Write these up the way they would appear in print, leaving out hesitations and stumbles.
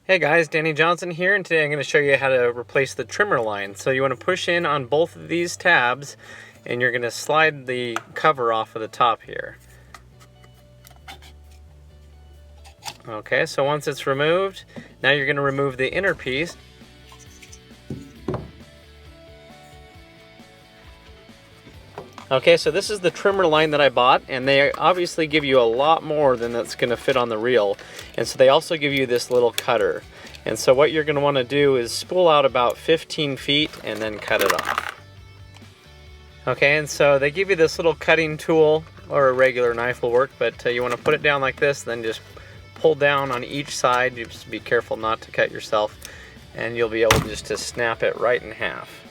Hey guys, Danny Johnson here, and today I'm going to show you how to replace the trimmer line. So you want to push in on both of these tabs, and you're going to slide the cover off of the top here. Okay, so once it's removed, now you're going to remove the inner piece. Okay, so this is the trimmer line that I bought, and they obviously give you a lot more than that's going to fit on the reel. And so they also give you this little cutter. And so what you're going to want to do is spool out about 15 feet and then cut it off. Okay, and so they give you this little cutting tool, or a regular knife will work, but you want to put it down like this, then just pull down on each side. You just be careful not to cut yourself, and you'll be able just to snap it right in half.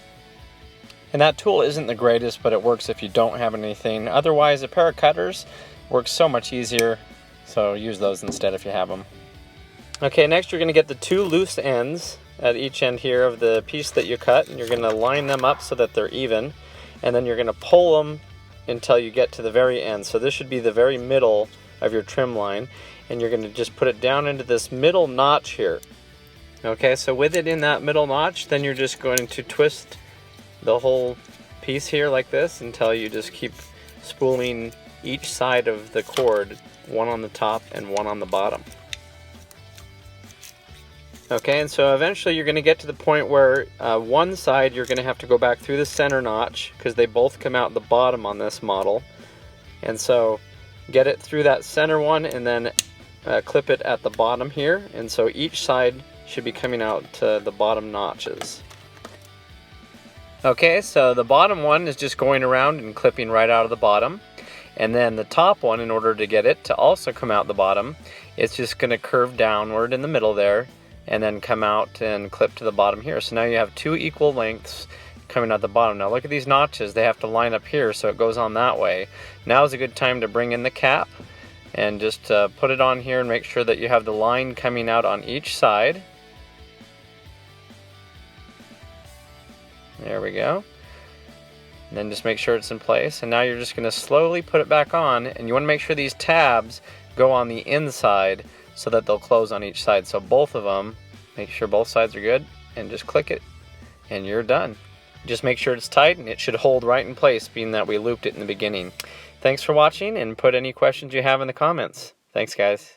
And that tool isn't the greatest, but it works if you don't have anything. Otherwise, a pair of cutters works so much easier, so use those instead if you have them. Okay, next you're going to get the two loose ends at each end here of the piece that you cut, and you're going to line them up so that they're even, and then you're going to pull them until you get to the very end. So this should be the very middle of your trim line, and you're going to just put it down into this middle notch here. Okay, so with it in that middle notch, then you're just going to twist the whole piece here like this until you just keep spooling each side of the cord, one on the top and one on the bottom. Okay, and so eventually you're going to get to the point where one side you're going to have to go back through the center notch, because they both come out the bottom on this model. And so get it through that center one and then clip it at the bottom here, and so each side should be coming out to the bottom notches. Okay, so the bottom one is just going around and clipping right out of the bottom. And then the top one, in order to get it to also come out the bottom, it's just going to curve downward in the middle there and then come out and clip to the bottom here. So now you have two equal lengths coming out the bottom. Now look at these notches. They have to line up here, so it goes on that way. Now is a good time to bring in the cap and just put it on here and make sure that you have the line coming out on each side. There we go. And then just make sure it's in place. And now you're just going to slowly put it back on, and you want to make sure these tabs go on the inside so that they'll close on each side. So both of them, make sure both sides are good, and just click it and you're done. Just make sure it's tight, and it should hold right in place, being that we looped it in the beginning. Thanks for watching, and put any questions you have in the comments. Thanks guys.